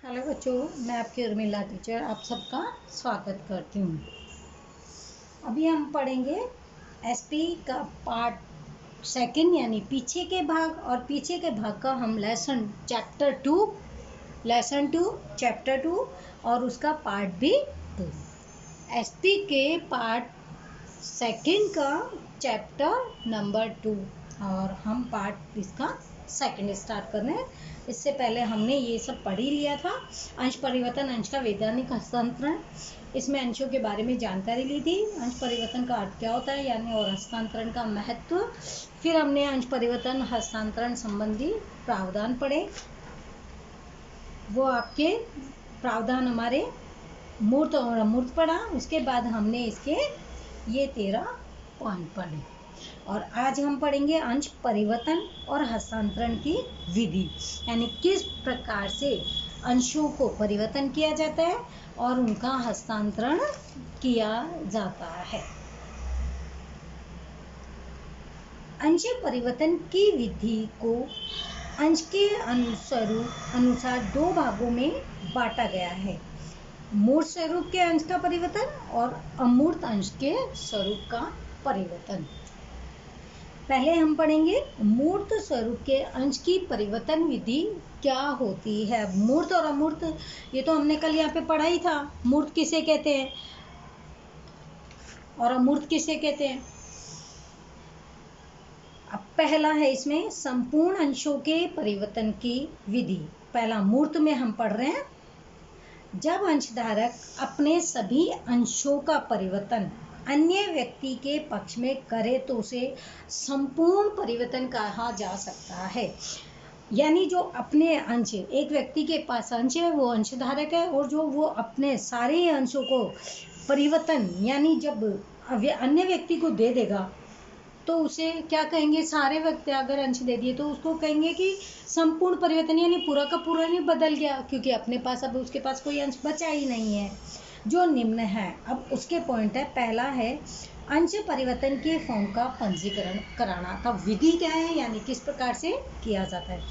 Hello बच्चों, मैं आपकी उर्मिला टीचर आप सबका स्वागत करती हूँ। अभी हम पढ़ेंगे एसपी का पार्ट सेकंड यानी पीछे के भाग, और पीछे के भाग का हम लेसन टू चैप्टर 2 और उसका पार्ट भी 2। एसपी के पार्ट सेकंड का चैप्टर नंबर 2 और हम पार्ट इसका सेकंड स्टार्ट कर रहे हैं। इससे पहले हमने ये सब पढ़ ही लिया था। अंश परिवर्तन, अंश का वैधानिक हस्तांतरण, इसमें अंशों के बारे में जानकारी ली थी। अंश परिवर्तन का अर्थ क्या होता है यानी और हस्तांतरण का महत्व। फिर हमने अंश परिवर्तन हस्तांतरण संबंधी प्रावधान पढ़े। वो आपके प्रावधान हमारे मूर्त और अमूर्त पढ़ा। उसके बाद हमने इसके ये 13 पॉइंट पढ़े और आज हम पढ़ेंगे अंश परिवर्तन और हस्तांतरण की विधि, यानी किस प्रकार से अंशों को परिवर्तन किया जाता है और उनका हस्तांतरण किया जाता है। अंश परिवर्तन की विधि को अंश के अनुसार दो भागों में बांटा गया है: मूर्त स्वरूप के अंश का परिवर्तन और अमूर्त अंश के स्वरूप का परिवर्तन। पहले हम पढ़ेंगे मूर्त स्वरूप के अंश की परिवर्तन विधि क्या होती है। मूर्त और अमूर्त ये तो हमने कल यहाँ पे पढ़ा ही था। मूर्त किसे कहते हैं और अमूर्त किसे कहते हैं। अब पहला है इसमें संपूर्ण अंशों के परिवर्तन की विधि। पहला मूर्त में हम पढ़ रहे हैं, जब अंशधारक अपने सभी अंशों का परिवर्तन अन्य व्यक्ति के पक्ष में करे तो उसे संपूर्ण परिवर्तन कहा जा सकता है। यानी जो अपने अंश, एक व्यक्ति के पास अंश है वो अंशधारक है, और जो वो अपने सारे अंशों को परिवर्तन यानी जब अन्य व्यक्ति को दे देगा तो उसे क्या कहेंगे। सारे व्यक्ति अगर अंश दे दिए तो उसको कहेंगे कि संपूर्ण परिवर्तन, यानी पूरा का पूरा नहीं बदल गया, क्योंकि अपने पास अब उसके पास कोई अंश बचा ही नहीं है। जो निम्न है, अब उसके पॉइंट है। पहला है अंश परिवर्तन के फॉर्म का पंजीकरण कराना। का विधि क्या है यानी किस प्रकार से किया जाता है।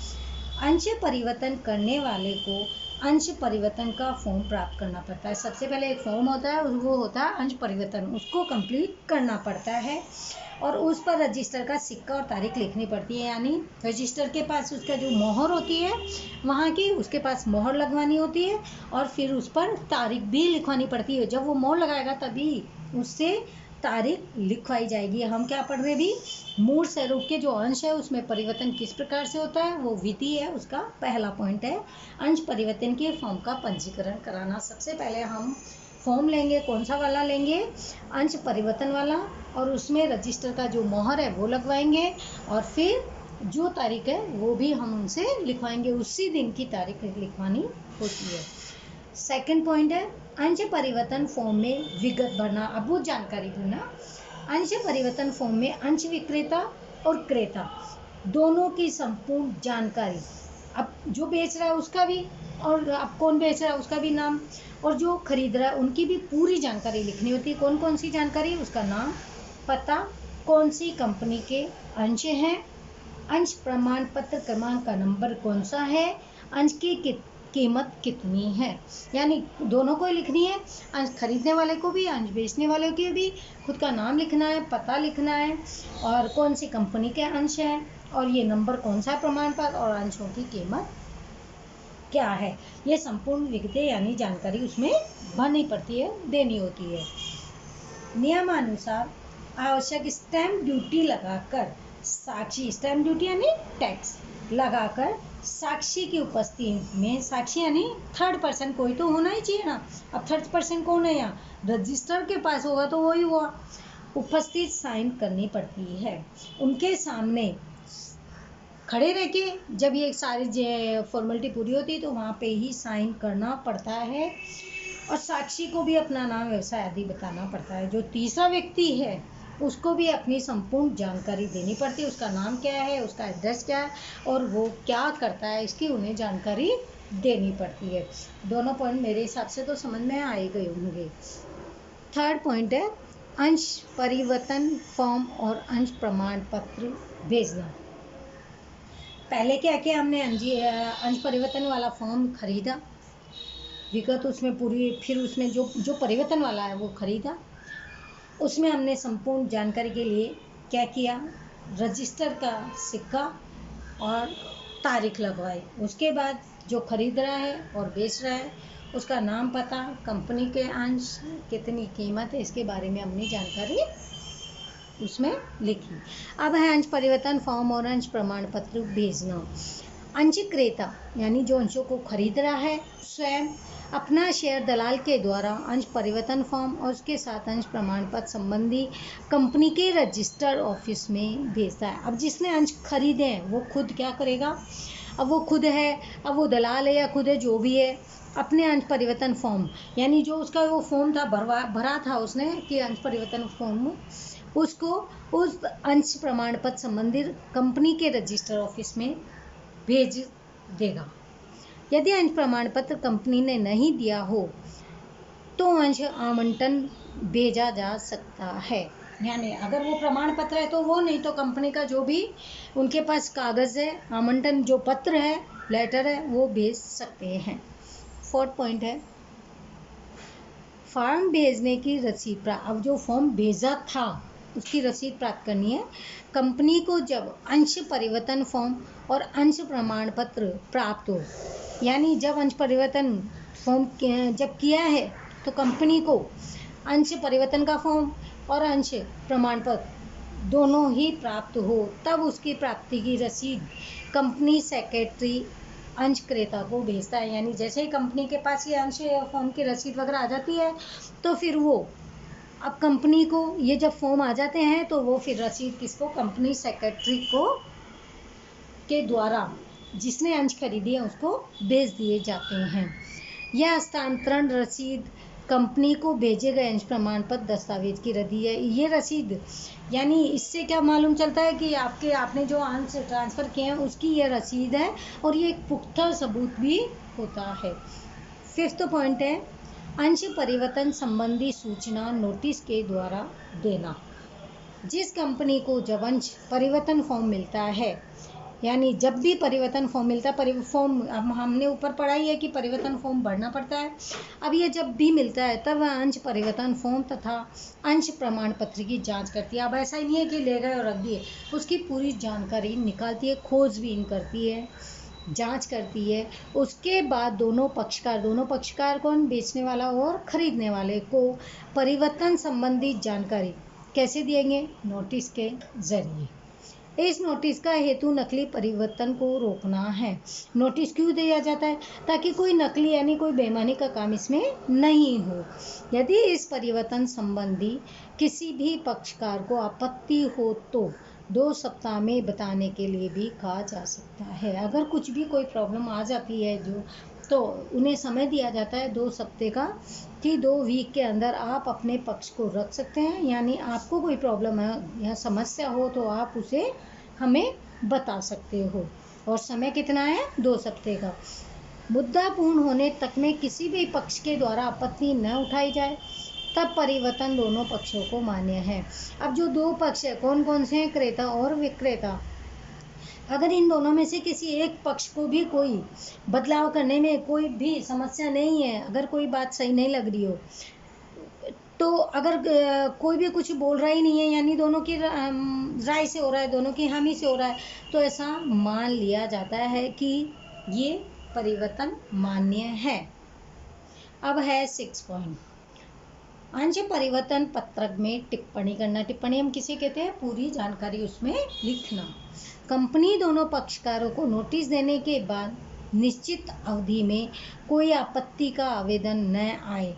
अंश परिवर्तन करने वाले को अंश परिवर्तन का फॉर्म प्राप्त करना पड़ता है। सबसे पहले एक फॉर्म होता है, वो होता है अंश परिवर्तन, उसको कंप्लीट करना पड़ता है और उस पर रजिस्टर का सिक्का और तारीख लिखनी पड़ती है। यानी रजिस्टर के पास उसका जो मोहर होती है वहाँ की, उसके पास मोहर लगवानी होती है और फिर उस पर तारीख भी लिखवानी पड़ती है। जब वो मोहर लगाएगा तभी उससे तारीख लिखवाई जाएगी। हम क्या पढ़ रहे भी, मूल स्वरूप के जो अंश है उसमें परिवर्तन किस प्रकार से होता है वो विधि है। उसका पहला पॉइंट है अंश परिवर्तन के फॉर्म का पंजीकरण कराना। सबसे पहले हम फॉर्म लेंगे, कौन सा वाला लेंगे, अंश परिवर्तन वाला, और उसमें रजिस्टर का जो मोहर है वो लगवाएंगे और फिर जो तारीख है वो भी हम उनसे लिखवाएंगे। उसी दिन की तारीख लिखवानी होती है। सेकंड पॉइंट है अंश परिवर्तन फॉर्म में विगत भरना। अब वो जानकारी दूना। अंश परिवर्तन फॉर्म में अंश विक्रेता और क्रेता दोनों की संपूर्ण जानकारी, अब जो बेच रहा है उसका भी और अब कौन बेच रहा है उसका भी नाम, और जो खरीद रहा है उनकी भी पूरी जानकारी लिखनी होती है। कौन कौन सी जानकारी, उसका नाम, पता, कौन सी कंपनी के अंश हैं, अंश प्रमाण पत्र क्रमांक का नंबर कौन सा है, अंश की कीमत कितनी है। यानी दोनों को लिखनी है, अंश खरीदने वाले को भी, अंश बेचने वाले को भी। खुद का नाम लिखना है, पता लिखना है और कौन सी कंपनी के अंश है और ये नंबर कौन सा प्रमाण पत्र और अंशों की कीमत क्या है। ये संपूर्ण विगतें यानी जानकारी उसमें भरनी पड़ती है, देनी होती है। नियमानुसार आवश्यक स्टैम्प ड्यूटी लगाकर साक्षी, स्टैम्प ड्यूटी यानी टैक्स लगाकर साक्षी की उपस्थिति में, साक्षी यानी थर्ड पर्सन कोई तो होना ही चाहिए ना। अब थर्ड पर्सन कौन है यहाँ, रजिस्टर के पास होगा तो वही हुआ, उपस्थित साइन करनी पड़ती है। उनके सामने खड़े रह के जब ये सारी फॉर्मेलिटी पूरी होती है तो वहाँ पे ही साइन करना पड़ता है और साक्षी को भी अपना नाम, व्यवसाय आदि बताना पड़ता है। जो तीसरा व्यक्ति है उसको भी अपनी संपूर्ण जानकारी देनी पड़ती है। उसका नाम क्या है, उसका एड्रेस क्या है और वो क्या करता है, इसकी उन्हें जानकारी देनी पड़ती है। दोनों पॉइंट मेरे हिसाब से तो समझ में आ ही गए होंगे। थर्ड पॉइंट है अंश परिवर्तन फॉर्म और अंश प्रमाण पत्र भेजना। पहले क्या किया हमने, अंश परिवर्तन वाला फॉर्म खरीदा, विगत उसमें पूरी, फिर उसमें जो जो परिवर्तन वाला है वो खरीदा, उसमें हमने संपूर्ण जानकारी के लिए क्या किया, रजिस्टर का सिक्का और तारीख लगवाई। उसके बाद जो खरीद रहा है और बेच रहा है उसका नाम, पता, कंपनी के अंश, कितनी कीमत है, इसके बारे में हमने जानकारी उसमें लिखी। अब है अंश परिवर्तन फॉर्म और अंश प्रमाण पत्र भेजना। अंश क्रेता यानी जो अंशों को खरीद रहा है स्वयं अपना शेयर दलाल के द्वारा अंश परिवर्तन फॉर्म और उसके साथ अंश प्रमाण पत्र संबंधी कंपनी के रजिस्टर ऑफिस में भेजता है। अब जिसने अंश खरीदे हैं वो खुद क्या करेगा, अब वो खुद है, अब वो दलाल है या खुद है, जो भी है, अपने अंश परिवर्तन फॉर्म यानी जो उसका वो फॉर्म था भरा था उसने कि अंश परिवर्तन फॉर्म, उसको उस अंश प्रमाण पत्र संबंधित कंपनी के रजिस्टर ऑफिस में भेज देगा। यदि अंश प्रमाण पत्र कंपनी ने नहीं दिया हो तो अंश आवंटन भेजा जा सकता है। यानी अगर वो प्रमाण पत्र है तो वो, नहीं तो कंपनी का जो भी उनके पास कागज है, आवंटन जो पत्र है, लेटर है, वो भेज सकते हैं। 4th पॉइंट है फॉर्म भेजने की रसीद। अब जो फॉर्म भेजा था उसकी रसीद प्राप्त करनी है। कंपनी को जब अंश परिवर्तन फॉर्म और अंश प्रमाण पत्र प्राप्त हो, यानी जब अंश परिवर्तन फॉर्म जब किया है तो कंपनी को अंश परिवर्तन का फॉर्म और अंश प्रमाण पत्र दोनों ही प्राप्त हो, तब उसकी प्राप्ति की रसीद कंपनी सेक्रेटरी अंश क्रेता को भेजता है। यानी जैसे ही कंपनी के पास ये अंश फॉर्म की रसीद वगैरह आ जाती है तो फिर वो, अब कंपनी को ये जब फॉर्म आ जाते हैं तो वो फिर रसीद किसको, कंपनी सेक्रेटरी को के द्वारा जिसने अंश खरीदी है उसको भेज दिए जाते हैं। यह हस्तांतरण रसीद कंपनी को भेजे गए अंश प्रमाण पत्र दस्तावेज की रसीद है। ये रसीद यानी इससे क्या मालूम चलता है कि आपने जो अंश ट्रांसफ़र किए हैं उसकी ये रसीद है और ये एक पुख्ता सबूत भी होता है। 5th पॉइंट है अंश परिवर्तन संबंधी सूचना नोटिस के द्वारा देना। जिस कंपनी को जब अंश परिवर्तन फॉर्म मिलता है, यानी जब भी परिवर्तन फॉर्म मिलता है, फॉर्म हमने ऊपर पढ़ा ही है कि परिवर्तन फॉर्म भरना पड़ता है। अब ये जब भी मिलता है तब वह अंश परिवर्तन फॉर्म तथा अंश प्रमाण पत्र की जांच करती है। अब ऐसा ही नहीं है कि ले गए और रख दिए, उसकी पूरी जानकारी निकालती है, खोजबीन करती है, जांच करती है। उसके बाद दोनों पक्षकार कौन, बेचने वाला और खरीदने वाले को परिवर्तन संबंधी जानकारी कैसे देंगे, नोटिस के जरिए। इस नोटिस का हेतु नकली परिवर्तन को रोकना है। नोटिस क्यों दिया जाता है, ताकि कोई नकली यानी कोई बेईमानी का काम इसमें नहीं हो। यदि इस परिवर्तन संबंधी किसी भी पक्षकार को आपत्ति हो तो 2 सप्ताह में बताने के लिए भी कहा जा सकता है। अगर कुछ भी कोई प्रॉब्लम आ जाती है तो उन्हें समय दिया जाता है 2 सप्ते का, कि 2 वीक के अंदर आप अपने पक्ष को रख सकते हैं। यानी आपको कोई प्रॉब्लम है या समस्या हो तो आप उसे हमें बता सकते हो, और समय कितना है, 2 सप्ते का। मुद्दा पूर्ण होने तक में किसी भी पक्ष के द्वारा आपत्ति न उठाई जाए तब परिवर्तन दोनों पक्षों को मान्य है। अब जो 2 पक्ष है कौन कौन से हैं, क्रेता और विक्रेता। अगर इन दोनों में से किसी एक पक्ष को भी कोई बदलाव करने में कोई भी समस्या नहीं है, अगर कोई बात सही नहीं लग रही हो, तो अगर कोई भी कुछ बोल रहा ही नहीं है, यानी दोनों की राय से हो रहा है, दोनों की हामी से हो रहा है, तो ऐसा मान लिया जाता है कि ये परिवर्तन मान्य है। अब है 6 पॉइंट अंश परिवर्तन पत्रक में टिप्पणी करना। टिप्पणी हम किसे कहते हैं, पूरी जानकारी उसमें लिखना। कंपनी दोनों पक्षकारों को नोटिस देने के बाद निश्चित अवधि में कोई आपत्ति का आवेदन न आए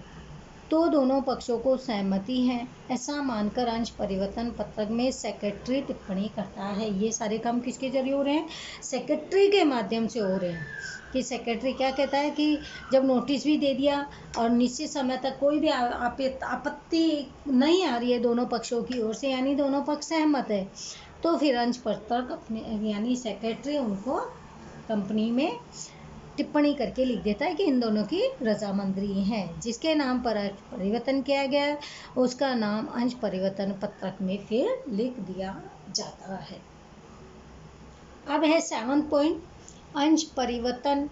तो दोनों पक्षों को सहमति है ऐसा मानकर अंश परिवर्तन पत्रक में सेक्रेटरी टिप्पणी करता है। ये सारे काम किसके जरिए हो रहे हैं, सेक्रेटरी के माध्यम से हो रहे हैं। कि सेक्रेटरी क्या कहता है कि जब नोटिस भी दे दिया और निश्चित समय तक कोई भी आपत्ति नहीं आ रही है दोनों पक्षों की ओर से, यानी दोनों पक्ष सहमत है, तो फिर अंश पत्रक अपने यानी सेक्रेटरी उनको कंपनी में टिप्पणी करके लिख देता है कि इन दोनों की रजामंदी है। जिसके नाम पर अंश परिवर्तन किया गया उसका नाम अंश परिवर्तन पत्रक में फिर लिख दिया जाता है। अब है 7 पॉइंट अंश परिवर्तन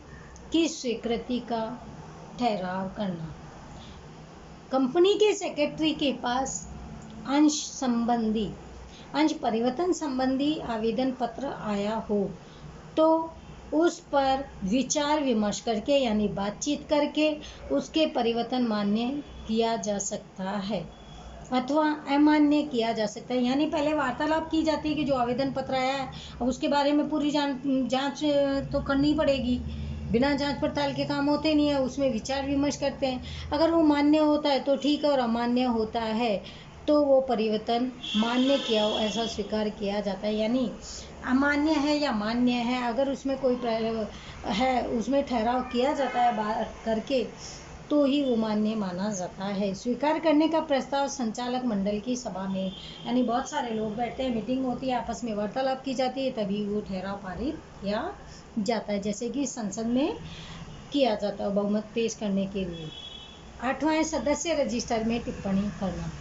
की स्वीकृति का ठहराव करना। कंपनी के सेक्रेटरी के पास अंश परिवर्तन संबंधी आवेदन पत्र आया हो तो उस पर विचार विमर्श करके यानी बातचीत करके उसके परिवर्तन मान्य किया जा सकता है अथवा अमान्य किया जा सकता है। यानी पहले वार्तालाप की जाती है कि जो आवेदन पत्र आया है अब उसके बारे में पूरी जांच तो करनी पड़ेगी, बिना जांच पड़ताल के काम होते नहीं है। उसमें विचार विमर्श करते हैं, अगर वो मान्य होता है तो ठीक है और अमान्य होता है तो वो परिवर्तन मान्य किया हो ऐसा स्वीकार किया जाता है। यानी अमान्य है या मान्य है, अगर उसमें कोई है उसमें ठहराव किया जाता है बात करके तो ही वो मान्य माना जाता है। स्वीकार करने का प्रस्ताव संचालक मंडल की सभा में, यानी बहुत सारे लोग बैठते हैं, मीटिंग होती है, आपस में वार्तालाप की जाती है, तभी वो ठहराव पारित किया जाता है, जैसे कि संसद में किया जाता है बहुमत पेश करने के लिए। 8वां सदस्य रजिस्टर में टिप्पणी करना।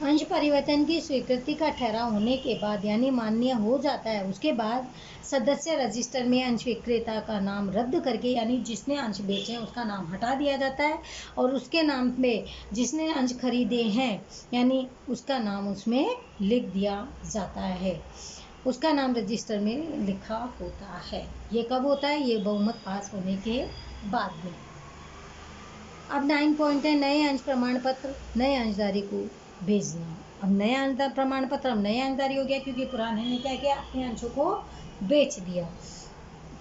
अंश परिवर्तन की स्वीकृति का ठहराव होने के बाद यानी मान्य हो जाता है, उसके बाद सदस्य रजिस्टर में अंश विक्रेता का नाम रद्द करके यानी जिसने अंश बेचे हैं उसका नाम हटा दिया जाता है और उसके नाम में जिसने अंश खरीदे हैं यानी उसका नाम उसमें लिख दिया जाता है, उसका नाम रजिस्टर में लिखा होता है। ये कब होता है? ये बहुमत पास होने के बाद में। अब 9 पॉइंट है नए अंश प्रमाण पत्र नए अंशधारी को भेजना। अब नया अंश प्रमाण पत्र अब नया अंशधारी हो गया क्योंकि पुराने ने क्या किया, अपने अंशों को बेच दिया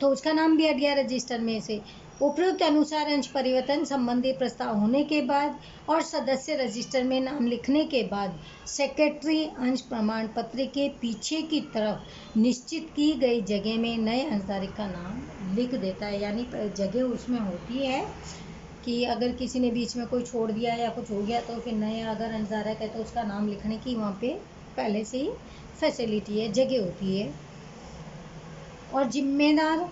तो उसका नाम भी हट गया रजिस्टर में से। उपयुक्त अनुसार अंश परिवर्तन संबंधी प्रस्ताव होने के बाद और सदस्य रजिस्टर में नाम लिखने के बाद सेक्रेटरी अंश प्रमाण पत्र के पीछे की तरफ निश्चित की गई जगह में नए अंशधारी का नाम लिख देता है। यानी जगह उसमें होती है कि अगर किसी ने बीच में कोई छोड़ दिया या कुछ हो गया तो फिर नया अगर अंशधारक है तो उसका नाम लिखने की वहाँ पे पहले से ही फैसिलिटी है, जगह होती है। और जिम्मेदार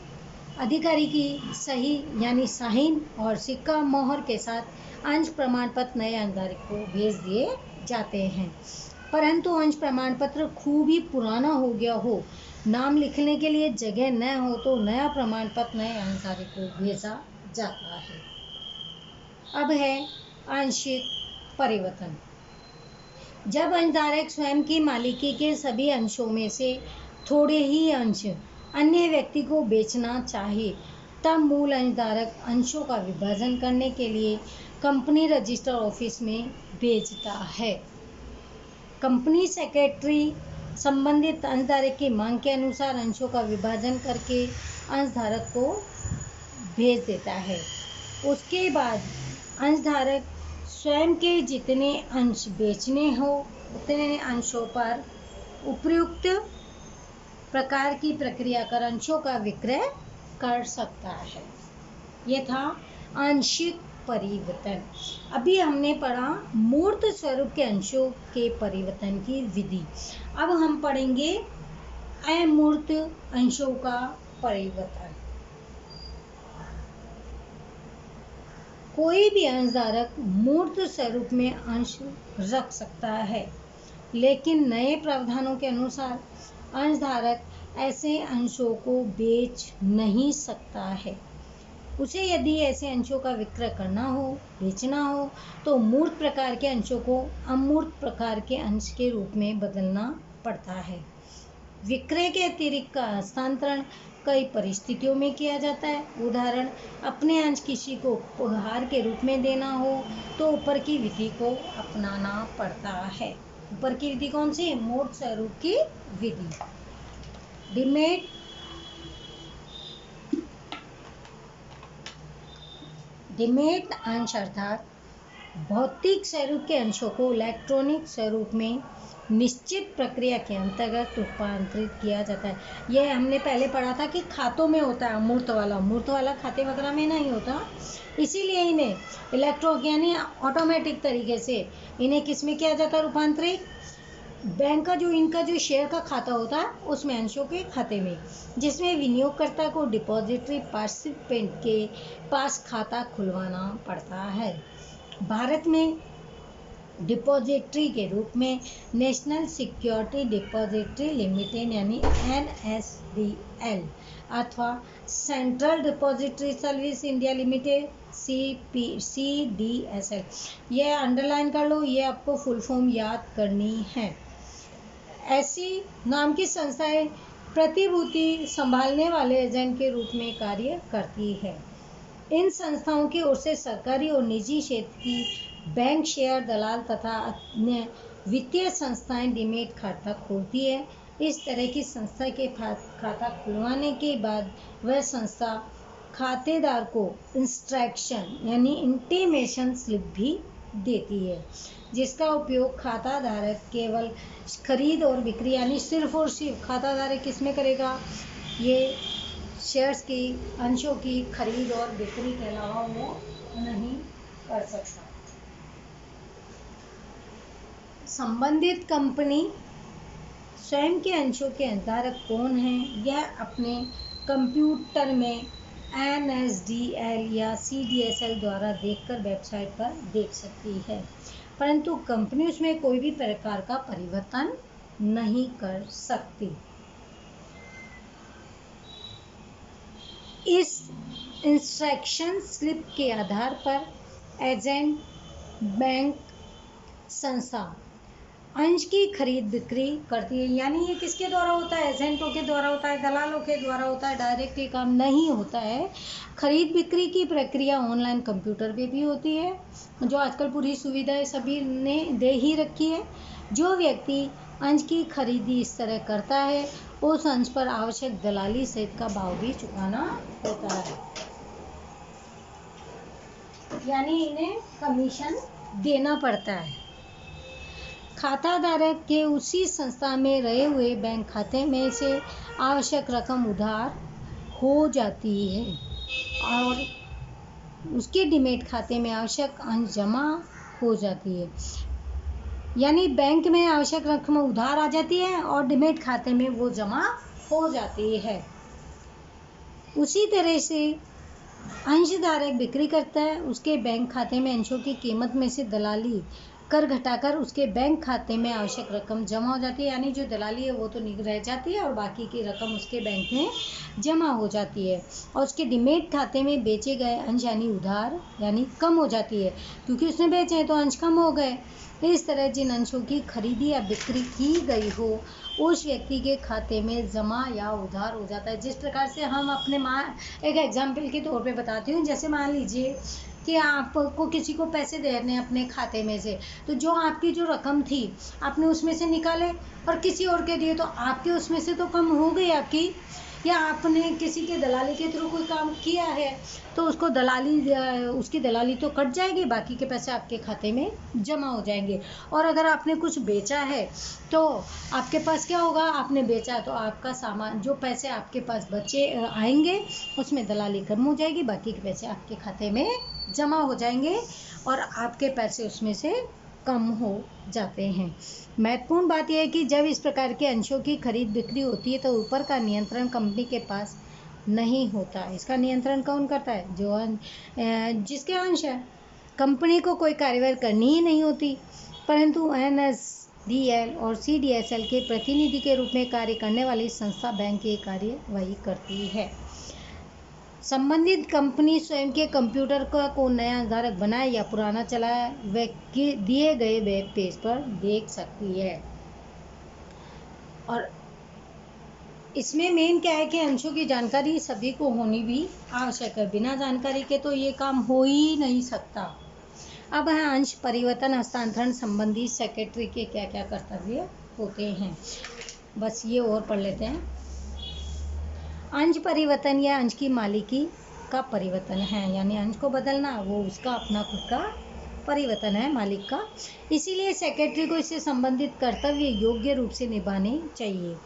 अधिकारी की सही यानी साइन और सिक्का मोहर के साथ अंश प्रमाण पत्र नए अंशधारक को भेज दिए जाते हैं। परंतु अंश प्रमाण पत्र खूब ही पुराना हो गया हो, नाम लिखने के लिए जगह न हो तो नया प्रमाण पत्र नए अंशधारक को भेजा जाता है। अब है आंशिक परिवर्तन। जब अंशधारक स्वयं की मालिकी के सभी अंशों में से थोड़े ही अंश अन्य व्यक्ति को बेचना चाहे तब मूल अंशधारक अंशों का विभाजन करने के लिए कंपनी रजिस्टर ऑफिस में भेजता है। कंपनी सेक्रेटरी संबंधित अंशधारक की मांग के अनुसार अंशों का विभाजन करके अंशधारक को भेज देता है। उसके बाद अंशधारक स्वयं के जितने अंश बेचने हो उतने अंशों पर उपयुक्त प्रकार की प्रक्रिया कर अंशों का विक्रय कर सकता है। यह था आंशिक परिवर्तन। अभी हमने पढ़ा मूर्त स्वरूप के अंशों के परिवर्तन की विधि। अब हम पढ़ेंगे अमूर्त अंशों का परिवर्तन। कोई भी अंशधारक मूर्त स्वरूप में अंश रख सकता है, लेकिन नए प्रावधानों के अनुसार अंशधारक ऐसे अंशों को बेच नहीं सकता है। उसे यदि ऐसे अंशों का विक्रय करना हो, बेचना हो, तो मूर्त प्रकार के अंशों को अमूर्त प्रकार के अंश के रूप में बदलना पड़ता है। विक्रय के अतिरिक्त का हस्तांतरण कई परिस्थितियों में किया जाता है। उदाहरण, अपने अंश किसी को उपहार के रूप में देना हो तो ऊपर की विधि को अपनाना पड़ता है। ऊपर की विधि कौन सी? मूर्त स्वरूप की विधि। डिमेट अंश अर्थात भौतिक स्वरूप के अंशों को इलेक्ट्रॉनिक स्वरूप में निश्चित प्रक्रिया के अंतर्गत रूपांतरित किया जाता है। यह हमने पहले पढ़ा था कि खातों में होता है मूर्त वाला खाते वगैरह में नहीं होता, इसीलिए इन्हें इलेक्ट्रॉनिक यानी ऑटोमेटिक तरीके से इन्हें किस में किया जाता है रूपांतरित? बैंक का जो इनका जो शेयर का खाता होता है उसमें अंशों के खाते में, जिसमें विनियोगकर्ता को डिपॉजिटरी पार्टिसिपेंट के पास खाता खुलवाना पड़ता है। भारत में डिपॉजिटरी के रूप में नेशनल सिक्योरिटी डिपॉजिटरी लिमिटेड यानी NSDL अथवा central depository service India limited CDSL। ये अंडरलाइन कर लो, ये आपको फुल फॉर्म याद करनी है। ऐसी नाम की संस्थाएं प्रतिभूति संभालने वाले एजेंट के रूप में कार्य करती है। इन संस्थाओं की ओर से सरकारी और निजी क्षेत्र की बैंक, शेयर, दलाल तथा अन्य वित्तीय संस्थाएं डीमैट खाता खोलती है। इस तरह की संस्था के खाता खुलवाने के बाद वह संस्था खातेदार को इंस्ट्रक्शन यानी इंटीमेशन स्लिप भी देती है, जिसका उपयोग खाता धारक केवल खरीद और बिक्री यानी सिर्फ और सिर्फ खाता धारक किसमें करेगा, ये शेयर्स की, अंशों की खरीद और बिक्री के अलावा वो नहीं कर सकता। संबंधित कंपनी स्वयं के अंशों के धारक कौन हैं, यह अपने कंप्यूटर में NSDL या CDSL द्वारा देखकर वेबसाइट पर देख सकती है, परंतु कंपनी उसमें कोई भी प्रकार का परिवर्तन नहीं कर सकती। इस इंस्ट्रक्शन स्लिप के आधार पर एजेंट, बैंक, संस्था अंश की खरीद बिक्री करती है। यानी ये किसके द्वारा होता है, एजेंटों के द्वारा होता है, दलालों के द्वारा होता है, डायरेक्ट ये काम नहीं होता है। खरीद बिक्री की प्रक्रिया ऑनलाइन कंप्यूटर पे भी होती है, जो आजकल पूरी सुविधाएं सभी ने दे ही रखी है। जो व्यक्ति अंश की खरीदी इस तरह करता है उस अंश पर आवश्यक दलाली सहित का भाव भी चुकाना होता है, यानी इन्हें कमीशन देना पड़ता है। खाता धारक के उसी संस्था में रहे हुए बैंक खाते में से आवश्यक रकम उधार हो जाती है और उसके डीमैट खाते में आवश्यक अंश जमा हो जाती है। यानी बैंक में आवश्यक रकम उधार आ जाती है और डीमैट खाते में वो जमा हो जाती है। उसी तरह से अंशधारक बिक्री करता है, उसके बैंक खाते में अंशों की कीमत में से दलाली कर घटाकर उसके बैंक खाते में आवश्यक रकम जमा हो जाती है। यानी जो दलाली है वो तो रह जाती है और बाकी की रकम उसके बैंक में जमा हो जाती है और उसके डीमैट खाते में बेचे गए अंश यानी उधार यानी कम हो जाती है, क्योंकि उसने बेचे हैं तो अंश कम हो गए। इस तरह जिन अंशों की खरीदी या बिक्री की गई हो उस व्यक्ति के खाते में जमा या उधार हो जाता है। जिस प्रकार से हम अपने एक एग्जाम्पल के तौर पे बताती हूँ, जैसे मान लीजिए कि आपको किसी को पैसे देने अपने खाते में से, तो जो आपकी जो रकम थी आपने उसमें से निकाले और किसी और के दिए तो आपके उसमें से तो कम हो गई आपकी, या आपने किसी के दलाली के थ्रू कोई काम किया है तो उसको उसकी दलाली तो कट जाएगी, बाकी के पैसे आपके खाते में जमा हो जाएंगे। और अगर आपने कुछ बेचा है तो आपके पास क्या होगा, आपने बेचा तो आपका सामान जो पैसे आपके पास बचे आएंगे उसमें दलाली कम हो जाएगी, बाकी के पैसे आपके खाते में जमा हो जाएंगे और आपके पैसे उसमें से कम हो जाते हैं। महत्वपूर्ण बात यह है कि जब इस प्रकार के अंशों की खरीद बिक्री होती है तो ऊपर का नियंत्रण कंपनी के पास नहीं होता। इसका नियंत्रण कौन करता है, जो जिसके अंश है। कंपनी को कोई कार्यवाही करनी ही नहीं होती, परंतु NSDL और CDSL के प्रतिनिधि के रूप में कार्य करने वाली संस्था बैंक ये कार्यवाही करती है। संबंधित कंपनी स्वयं के कंप्यूटर को नया धारक बनाए या पुराना चलाए वह दिए गए वेब पेज पर देख सकती है। और इसमें मेन क्या है कि अंशों की जानकारी सभी को होनी भी आवश्यक है, बिना जानकारी के तो ये काम हो ही नहीं सकता। अब है अंश परिवर्तन हस्तांतरण संबंधी सेक्रेटरी के क्या क्या कर्तव्य होते हैं, बस ये और पढ़ लेते हैं। अंश परिवर्तन या अंश की मालिकी का परिवर्तन है, यानी अंश को बदलना वो उसका अपना खुद का परिवर्तन है मालिक का। इसीलिए सेक्रेटरी को इससे संबंधित कर्तव्य योग्य रूप से निभाने चाहिए,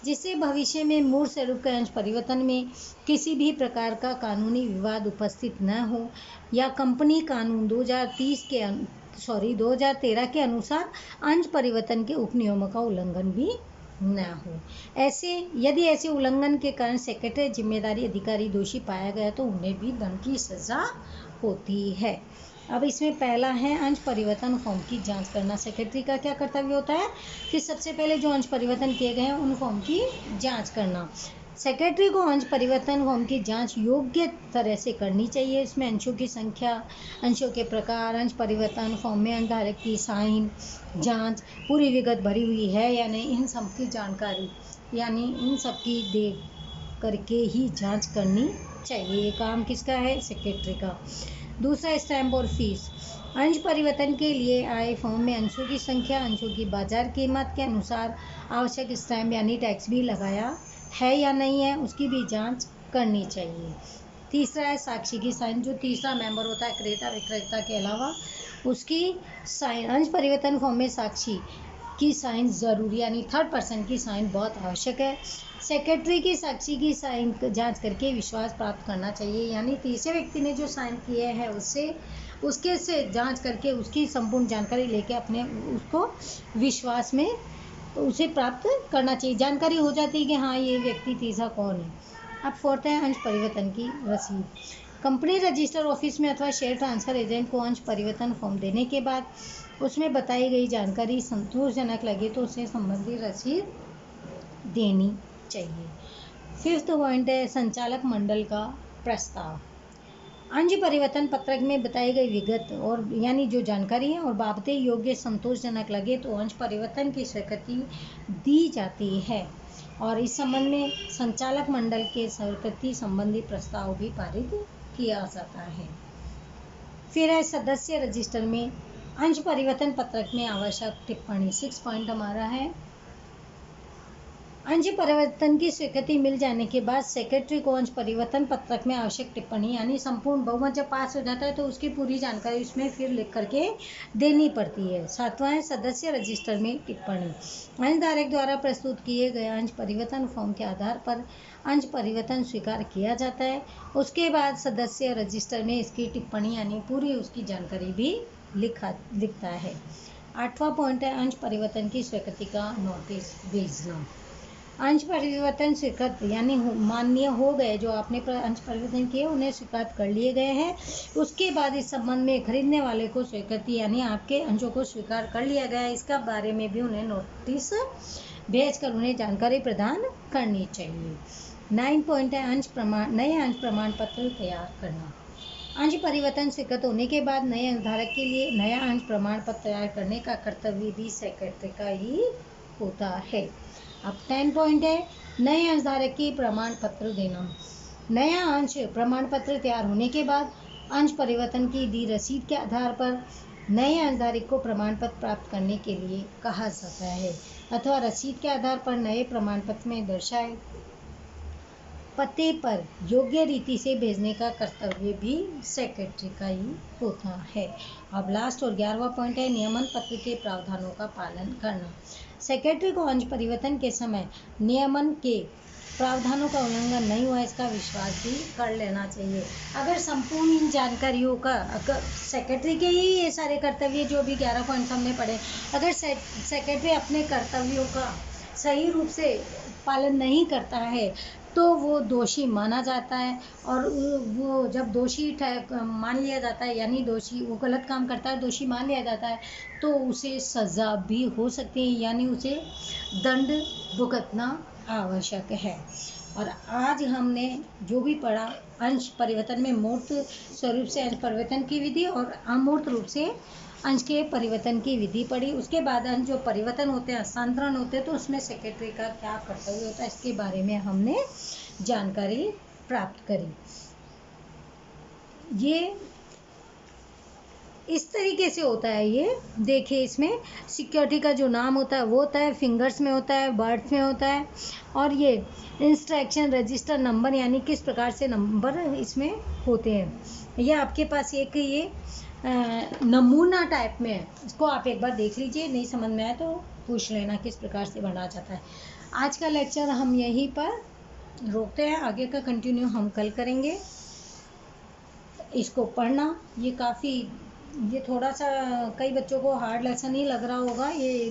जिससे भविष्य में मूल स्वरूप के अंश परिवर्तन में किसी भी प्रकार का कानूनी विवाद उपस्थित न हो या कंपनी कानून 2013 के अनुसार अंश परिवर्तन के उपनियमों का उल्लंघन भी न हो। यदि ऐसे उल्लंघन के कारण सेक्रेटरी जिम्मेदारी अधिकारी दोषी पाया गया तो उन्हें भी दंड की सजा होती है। अब इसमें पहला है अंश परिवर्तन फॉर्म की जांच करना। सेक्रेटरी का क्या कर्तव्य होता है कि सबसे पहले जो अंश परिवर्तन किए गए हैं उन फॉर्म की जांच करना। सेक्रेटरी को अंश परिवर्तन फॉर्म की जांच योग्य तरह से करनी चाहिए। इसमें अंशों की संख्या, अंशों के प्रकार, अंश परिवर्तन फॉर्म में अंशधारक की साइन, जांच, पूरी विगत भरी हुई है या नहीं, इन सब की जानकारी यानी इन सब की देख करके ही जांच करनी चाहिए। ये काम किसका है? सेक्रेटरी का। दूसरा, स्टैम्प और फीस। अंश परिवर्तन के लिए आए फॉर्म में अंशों की संख्या, अंशों की बाजार कीमत के अनुसार आवश्यक स्टैम्प यानी टैक्स भी लगाया है या नहीं है, उसकी भी जांच करनी चाहिए। तीसरा है साक्षी की साइन। जो तीसरा मेंबर होता है क्रेता विक्रेता के अलावा, उसकी साइन, अंश परिवर्तन फॉर्म में साक्षी की साइन ज़रूरी यानी थर्ड पर्सन की साइन बहुत आवश्यक है। सेक्रेटरी की साक्षी की साइन जांच करके विश्वास प्राप्त करना चाहिए, यानी तीसरे व्यक्ति ने जो साइन किए हैं उसके से जांच करके उसकी संपूर्ण जानकारी लेके अपने उसको विश्वास में उसे प्राप्त करना चाहिए। जानकारी हो जाती है कि हाँ ये व्यक्ति तीसरा कौन है। अब फोर्थ है अंश परिवर्तन की रसीद। कंपनी रजिस्टर ऑफिस में अथवा शेयर ट्रांसफर एजेंट को अंश परिवर्तन फॉर्म देने के बाद उसमें बताई गई जानकारी संतोषजनक लगे तो उसे संबंधित रसीद देनी चाहिए। फिफ्थ पॉइंट है संचालक मंडल का प्रस्ताव। अंश परिवर्तन पत्रक में बताई गई विगत और यानी जो जानकारी है और बाबतें योग्य संतोषजनक लगे तो अंश परिवर्तन की स्वीकृति दी जाती है और इस संबंध में संचालक मंडल के स्वीकृति संबंधी प्रस्ताव भी पारित किया जाता है। फिर है सदस्य रजिस्टर में अंश परिवर्तन पत्रक में आवश्यक टिप्पणी। 6 पॉइंट हमारा है। अंश परिवर्तन की स्वीकृति मिल जाने के बाद सेक्रेटरी को अंश परिवर्तन पत्रक में आवश्यक टिप्पणी यानी संपूर्ण बहुमत जब पास हो जाता है तो उसकी पूरी जानकारी उसमें फिर लिख करके देनी पड़ती है। 7वां है सदस्य रजिस्टर में टिप्पणी। अंशधारक द्वारा प्रस्तुत किए गए अंश परिवर्तन फॉर्म के आधार पर अंश परिवर्तन स्वीकार किया जाता है। उसके बाद सदस्य रजिस्टर में इसकी टिप्पणी यानी पूरी उसकी जानकारी भी लिखता है। 8वां पॉइंट है अंश परिवर्तन की स्वीकृति का नोटिस भेजना। अंश परिवर्तन स्वीकृत यानी मान्य हो गए, जो आपने अंश परिवर्तन किए उन्हें स्वीकार कर लिए गए हैं। उसके बाद इस संबंध में खरीदने वाले को स्वीकृति यानी आपके अंशों को स्वीकार कर लिया गया है, इसका बारे में भी उन्हें नोटिस भेजकर उन्हें जानकारी प्रदान करनी चाहिए। 9 पॉइंट है नए अंश प्रमाण पत्र तैयार करना। अंश परिवर्तन स्वीकृत होने के बाद नए अंशधारक के लिए नया अंश प्रमाण पत्र तैयार करने का कर्तव्य भी सेक्रेटरी का ही होता है। अब 10 पॉइंट है नए अंशधारक की प्रमाण पत्र देना। नया अंश प्रमाण पत्र तैयार होने के बाद अंश परिवर्तन की दी रसीद के आधार पर नए अंशधारक को प्रमाण पत्र प्राप्त करने के लिए कहा जाता है अथवा रसीद के आधार पर नए प्रमाण पत्र में दर्शाए पते पर योग्य रीति से भेजने का कर्तव्य भी सेक्रेटरी का ही होता है। अब लास्ट और 11वां पॉइंट है नियमन पत्र के प्रावधानों का पालन करना। सेक्रेटरी को अंश परिवर्तन के समय नियमन के प्रावधानों का उल्लंघन नहीं हुआ इसका विश्वास भी कर लेना चाहिए। अगर संपूर्ण इन जानकारियों का सेक्रेटरी के ही ये सारे कर्तव्य जो भी 11 पॉइंट हमने पढ़े, अगर सेक्रेटरी अपने कर्तव्यों का सही रूप से पालन नहीं करता है तो वो दोषी माना जाता है और वो जब दोषी मान लिया जाता है यानी दोषी वो गलत काम करता है दोषी मान लिया जाता है तो उसे सज़ा भी हो सकती है यानी उसे दंड भुगतना आवश्यक है। और आज हमने जो भी पढ़ा अंश परिवर्तन में मूर्त स्वरूप से अंश परिवर्तन की विधि और अमूर्त रूप से अंश के परिवर्तन की विधि पढ़ी। उसके बाद अंश जो परिवर्तन होते हैं हस्तांतरण होते हैं तो उसमें सेक्रेटरी का क्या कर्तव्य होता है इसके बारे में हमने जानकारी प्राप्त करी। ये इस तरीके से होता है। ये देखिए इसमें सिक्योरिटी का जो नाम होता है वो होता है, फिंगर्स में होता है, बर्ड्स में होता है और ये इंस्ट्रक्शन रजिस्टर नंबर यानी किस प्रकार से नंबर इसमें होते हैं। ये आपके पास एक ये नमूना टाइप में है, इसको आप एक बार देख लीजिए, नहीं समझ में आए तो पूछ लेना किस प्रकार से बना जाता है। आज का लेक्चर हम यहीं पर रोकते हैं, आगे का कंटिन्यू हम कल करेंगे। इसको पढ़ना ये थोड़ा सा कई बच्चों को हार्ड लेसन ही लग रहा होगा। ये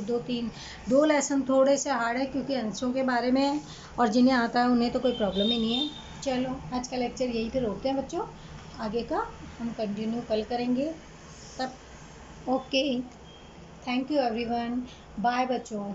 2 लेसन थोड़े से हार्ड है क्योंकि अंशों के बारे में है और जिन्हें आता है उन्हें तो कोई प्रॉब्लम ही नहीं है। चलो आज का लेक्चर यहीं पे रोकते हैं बच्चों, आगे का हम कंटिन्यू कल करेंगे। सब okay. Thank you everyone. Bye बच्चों।